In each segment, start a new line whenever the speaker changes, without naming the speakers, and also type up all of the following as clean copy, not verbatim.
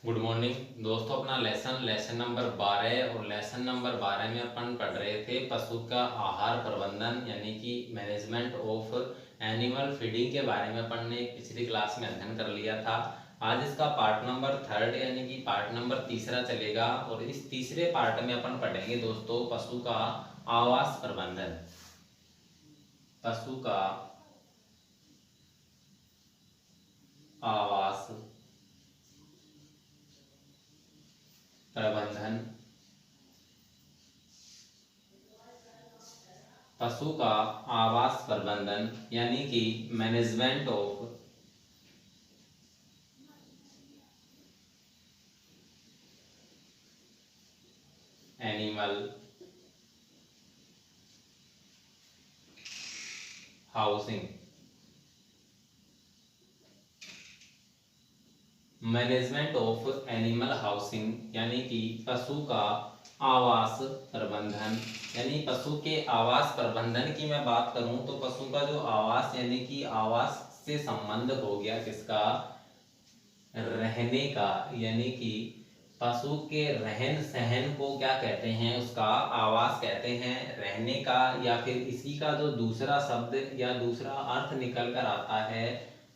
Good morning दोस्तों। अपना lesson number 12 और लेसन नंबर 12 में अपन पढ़ रहे थे पशु का आहार प्रबंधन यानी कि मैनेजमेंट ऑफ एनिमल फीडिंग के बारे में अपन ने पिछली क्लास में अध्ययन कर लिया था। आज इसका पार्ट नंबर 3 यानी कि पार्ट नंबर 3 चलेगा और इस तीसरे पार्ट में अपन पढ़ेंगे दोस्तों पशु का आवास प्रबंधन। पशु का आवास प्रबंधन। पशु का आवास प्रबंधन यानी कि management of animal housing. Management of animal housing यानी कि पशु का आवास प्रबंधन। यानी पशु के आवास प्रबंधन की मैं बात करूं तो पशु का जो आवास यानी कि आवास से संबंध हो गया किसका, रहने का। यानी कि पशु के रहन सहन को क्या कहते हैं, उसका आवास कहते हैं। रहने का या फिर इसी का जो दूसरा शब्द या दूसरा अर्थ निकल कर आता है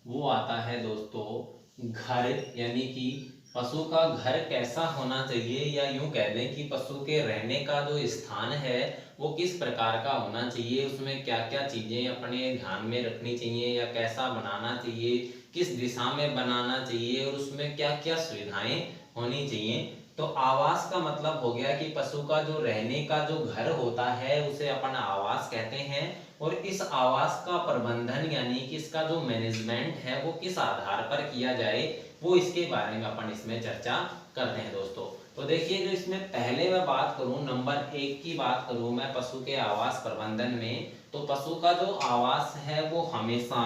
वो आता है दोस्तों घर। यानी कि पशु का घर कैसा होना चाहिए या यूं कह दें कि पशु के रहने का जो स्थान है वो किस प्रकार का होना चाहिए, उसमें क्या क्या चीजें अपने ध्यान में रखनी चाहिए या कैसा बनाना चाहिए, किस दिशा में बनाना चाहिए और उसमें क्या क्या सुविधाएं होनी चाहिए। तो आवास का मतलब हो गया कि पशु का जो रहने का जो घर होता है उसे अपन आवास कहते हैं। और इस आवास का प्रबंधन यानी कि इसका जो मैनेजमेंट है वो किस आधार पर किया जाए वो इसके बारे में अपन इसमें चर्चा करते हैं दोस्तों। तो देखिए, जो इसमें पहले मैं बात करूं नंबर 1 की बात करूं मैं पशु के आवास प्रबंधन में, तो पशु का जो आवास है वो हमेशा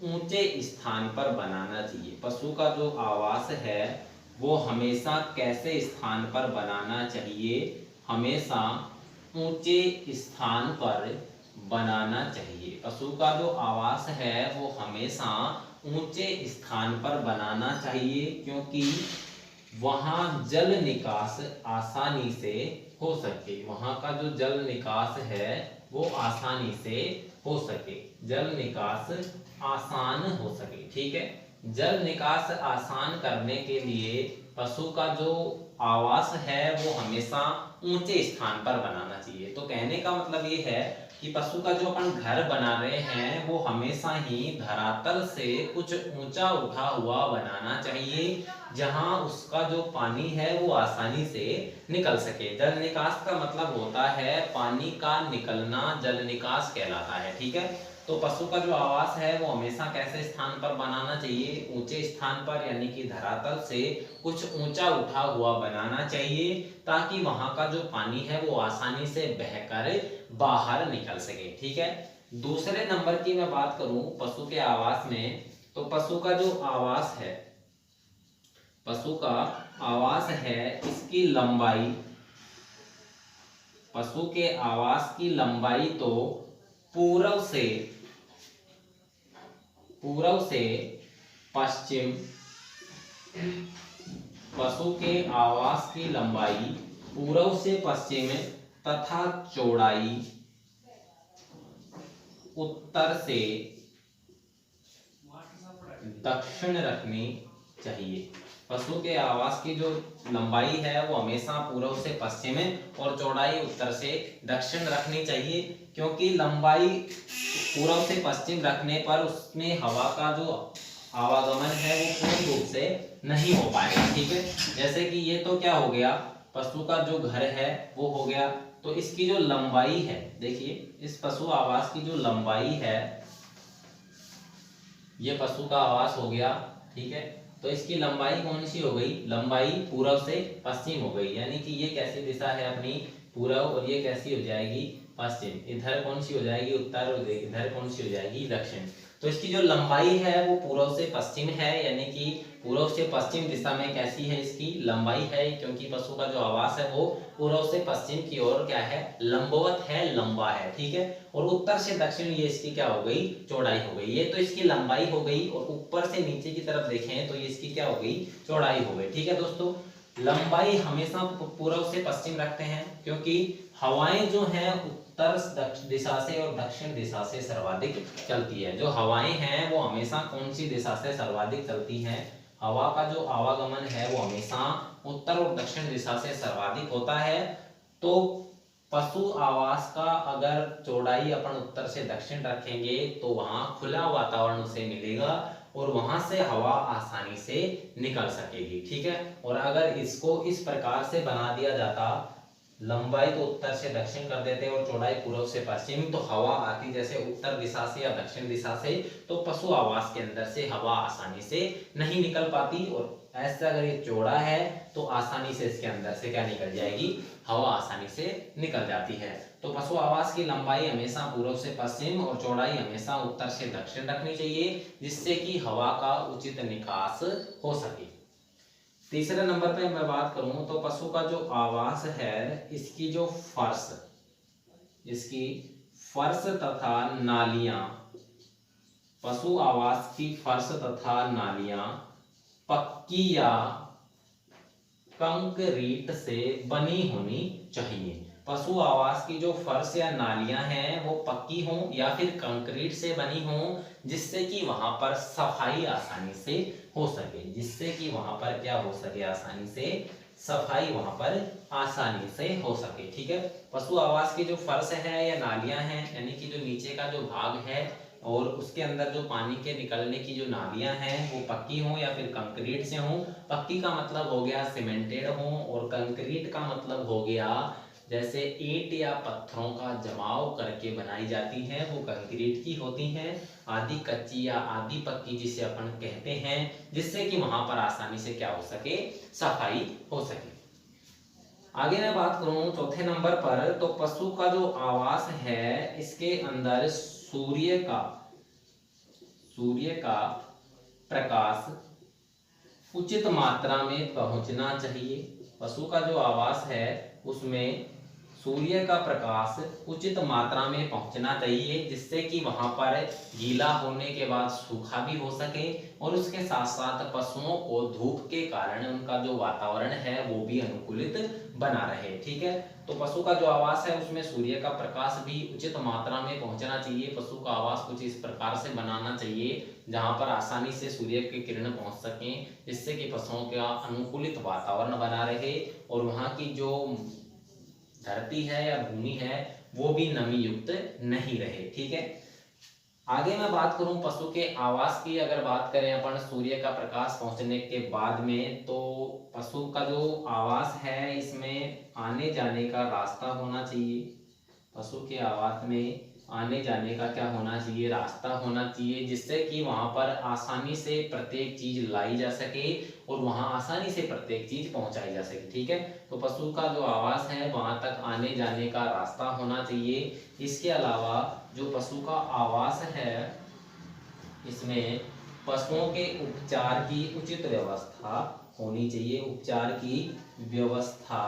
ऊंचे स्थान पर बनाना चाहिए। पशु का जो आवास है वो हमेशा कैसे स्थान पर बनाना चाहिए, हमेशा ऊंचे स्थान पर बनाना चाहिए। पशु का जो आवास है वो हमेशा ऊंचे स्थान पर बनाना चाहिए क्योंकि वहां जल निकास आसानी से हो सके। वहां का जो जल निकास है वो आसानी से हो सके, जल निकास आसान हो सके। ठीक है, जल निकास आसान करने के लिए पशु का जो आवास है वो हमेशा ऊंचे स्थान पर बनाना चाहिए। तो कहने का मतलब ये है कि पशु का जो अपन घर बना रहे हैं वो हमेशा ही धरातल से कुछ ऊंचा उठा हुआ बनाना चाहिए, जहां उसका जो पानी है वो आसानी से निकल सके। जल निकास का मतलब होता है पानी का निकलना, जल निकास कहलाता है। ठीक है, तो पशु का जो आवास है वो हमेशा कैसे स्थान पर बनाना चाहिए, ऊंचे स्थान पर, यानी कि धरातल से कुछ ऊंचा उठा हुआ बनाना चाहिए ताकि वहां का जो पानी है वो आसानी से बहकर बाहर निकल सके। ठीक है, दूसरे नंबर की मैं बात करूं पशु के आवास में, तो पशु का जो आवास है, पशु का आवास है इसकी लंबाई, पशु के आवास की लंबाई तो पूर्व से पश्चिम, पशु के आवास की लंबाई पूर्व से पश्चिम तथा चौड़ाई उत्तर से दक्षिण रखनी चाहिए। पशु के आवास की जो लंबाई है वो हमेशा पूर्व से पश्चिम और चौड़ाई उत्तर से दक्षिण रखनी चाहिए क्योंकि लंबाई पूर्व से पश्चिम रखने पर उसमें हवा का जो आवागमन है वो पूर्ण रूप से नहीं हो पाएगा। ठीक है, जैसे कि ये तो क्या हो गया, पशु का जो घर है वो हो गया। तो इसकी जो लंबाई है, देखिए इस पशु आवास की जो लंबाई है, ये पशु का आवास हो गया। ठीक है, तो इसकी लंबाई कौन सी हो गई, लंबाई पूर्व से पश्चिम हो गई। यानी कि ये कैसी दिशा है अपनी, पूर्व, और ये कैसी हो जाएगी, पश्चिम। इधर कौन सी हो जाएगी, उत्तर, और इधर कौन सी हो जाएगी, दक्षिण। तो इसकी जो लंबाई है वो पूर्व से पश्चिम है, यानी कि पूर्व से पश्चिम दिशा में कैसी है इसकी लंबाई है, क्योंकि पशु का जो आवास है वो पूर्व से पश्चिम की ओर क्या है, लंबवत है, लंबा है, ठीक है। और उत्तर से दक्षिण ये इसकी क्या हो गई, चौड़ाई हो गई। ये तो इसकी लंबाई हो गई, और ऊपर से नीचे की तरफ देखें तो ये इसकी क्या हो गई, चौड़ाई हो गई, ठीक है दोस्तों। लंबाई हमेशा पूर्व से पश्चिम रखते हैं, क्योंकि हवाएं जो हैं उत्तर दिशा से और दक्षिण दिशा से सर्वाधिक चलती है। जो हवाएं हैं वो हमेशा कौन सी दिशा से सर्वाधिक चलती हैं, हवा का जो आवागमन है वो हमेशा उत्तर और दक्षिण दिशा से सर्वाधिक होता है। तो पशु आवास का अगर चौड़ाई अपन उत्तर से दक्षिण रखेंगे तो वहां खुला वातावरण उसे मिलेगा और वहां से हवा आसानी से निकल सकेगी, ठीक है। और अगर इसको इस प्रकार से बना दिया जाता, लंबाई तो उत्तर से दक्षिण कर देते और चौड़ाई पूर्व से पश्चिम, तो हवा आती जैसे उत्तर दिशा से या दक्षिण दिशा से, तो पशु आवास के अंदर से हवा आसानी से नहीं निकल पाती। और ऐसा अगर ये चौड़ा है तो आसानी से इसके अंदर से क्या निकल जाएगी, हवा आसानी से निकल जाती है। तो पशु आवास की लंबाई हमेशा पूर्व से पश्चिम और चौड़ाई हमेशा उत्तर से दक्षिण रखनी चाहिए, जिससे कि हवा का उचित निकास हो सके। तीसरे नंबर पे मैं बात करूं तो पशु का जो आवास है, इसकी जो फर्श, इसकी फर्श तथा नालियां, पशु आवास की फर्श तथा नालियां पक्की या कंक्रीट से बनी होनी चाहिए। पशु आवास की जो फर्श या नालियां हैं वो पक्की हों या फिर कंक्रीट से बनी हों, जिससे कि वहां पर सफाई आसानी से हो सके, जिससे कि वहां पर क्या हो सके, आसानी से सफाई वहां पर आसानी से हो सके, ठीक है। पशु आवास की जो फर्श है या नालियां हैं, यानी कि जो नीचे का जो भाग है और उसके अंदर जो पानी के निकलने की जो नालियां हैं वो पक्की हों या फिर कंक्रीट से हों। पक्की का मतलब हो गया सीमेंटेड हो, और कंक्रीट का मतलब हो गया जैसे ईंट या पत्थरों का जमाव करके बनाई जाती है, वो कंक्रीट की होती हैं। आधी कच्ची या आधी पक्की जिसे अपन कहते हैं, जिससे कि वहां पर आसानी से क्या हो सके, सफाई हो सके। आगे मैं बात करूं चौथे नंबर पर, तो पशु का जो आवास है इसके अंदर सूर्य का प्रकाश उचित मात्रा में पहुंचना चाहिए। पशु का जो आवास है उसमें सूर्य का प्रकाश उचित मात्रा में पहुंचना चाहिए, जिससे कि वहां पर गीला होने के बाद सूखा भी हो सके, और उसके साथ साथ पशुओं को धूप के कारण उनका जो वातावरण है वो भी अनुकूलित बना रहे, ठीक है। तो पशु का जो आवास है उसमें सूर्य का प्रकाश भी उचित मात्रा में पहुंचना चाहिए। पशु का आवास कुछ इस प्रकार से बनाना चाहिए जहां पर आसानी से सूर्य की किरण पहुंच सकें, जिससे कि पशुओं का अनुकूलित वातावरण बना रहे और वहां की जो धरती है या भूमि है वो भी नमी युक्त नहीं रहे, ठीक है। आगे मैं बात करूं पशु के आवास की, अगर बात करें अपन सूर्य का प्रकाश पहुंचने के बाद में, तो पशु का जो आवास है इसमें आने जाने का रास्ता होना चाहिए। पशु के आवास में आने जाने का क्या होना चाहिए, रास्ता होना चाहिए, जिससे कि वहां पर आसानी से प्रत्येक चीज लाई जा सके और वहां आसानी से प्रत्येक चीज पहुंचाई जा सके, ठीक है। तो पशु का जो आवास है वहां तक आने जाने का रास्ता होना चाहिए। इसके अलावा जो पशु का आवास है इसमें पशुओं के उपचार की उचित व्यवस्था होनी चाहिए, उपचार की व्यवस्था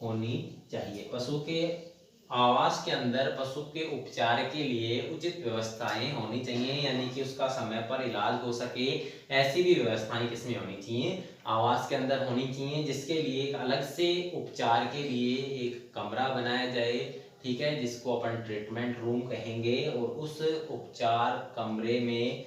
होनी चाहिए। पशु के आवास के अंदर पशु के उपचार के लिए उचित व्यवस्थाएं होनी चाहिए, यानी कि उसका समय पर इलाज हो सके, ऐसी भी व्यवस्थाएं किसमें होनी चाहिए, आवास के अंदर होनी चाहिए, जिसके लिए एक अलग से उपचार के लिए एक कमरा बनाया जाए, ठीक है, जिसको अपन ट्रीटमेंट रूम कहेंगे, और उस उपचार कमरे में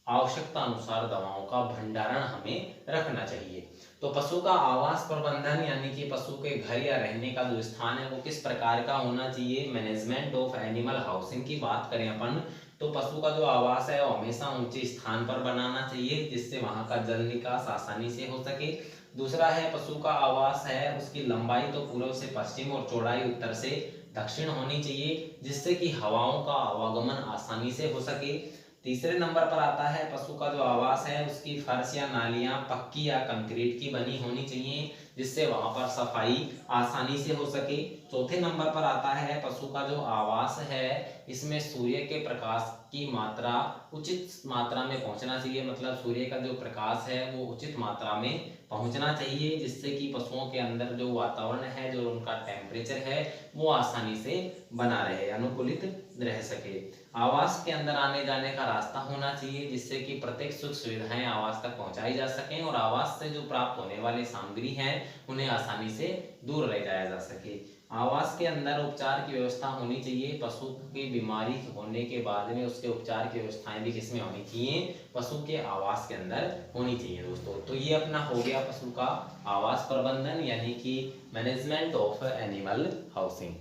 आवश्यकता अनुसार दवाओं का भंडारण हमें रखना चाहिए। तो पशु का आवास प्रबंधन यानी कि पशु के घर या रहने का जो स्थान है वो किस प्रकार का होना चाहिए। मैनेजमेंट ऑफ एनिमल हाउसिंग की बात करें अपन, तो पशु का जो आवास है वो हमेशा ऊंचे स्थान पर बनाना चाहिए, जिससे वहां का जल निकास आसानी से हो सके। दूसरा है पशु का आवास है उसकी लंबाई तो पूर्व से पश्चिम और चौड़ाई उत्तर से दक्षिण होनी चाहिए, जिससे कि हवाओं का आवागमन आसानी से हो सके। तीसरे नंबर पर आता है पशु का जो आवास है उसकी फर्श या नालियां पक्की या कंक्रीट की बनी होनी चाहिए, जिससे वहां पर सफाई आसानी से हो सके। चौथे नंबर पर आता है पशु का जो आवास है, इसमें सूर्य के प्रकाश की मात्रा उचित मात्रा में पहुंचना चाहिए, मतलब सूर्य का जो प्रकाश है वो उचित मात्रा में पहुंचना चाहिए, जिससे कि पशुओं के अंदर जो वातावरण है, जो उनका टेम्परेचर है, वो आसानी से बना रहे, अनुकूलित रह सके। आवास के अंदर आने जाने का रास्ता होना चाहिए, जिससे कि प्रत्येक सुख सुविधाएं आवास तक पहुंचाई जा सकें और आवास से जो प्राप्त होने वाली सामग्री है उन्हें आसानी से दूर ले जाया जा सके। आवास के अंदर उपचार की व्यवस्था होनी चाहिए। पशु की बीमारी होने के बाद में उसके उपचार की व्यवस्थाएं भी किसमें होनी चाहिए? पशु के आवास के अंदर होनी चाहिए दोस्तों। तो ये अपना हो गया पशु का आवास प्रबंधन, यानी कि मैनेजमेंट ऑफ एनिमल हाउसिंग।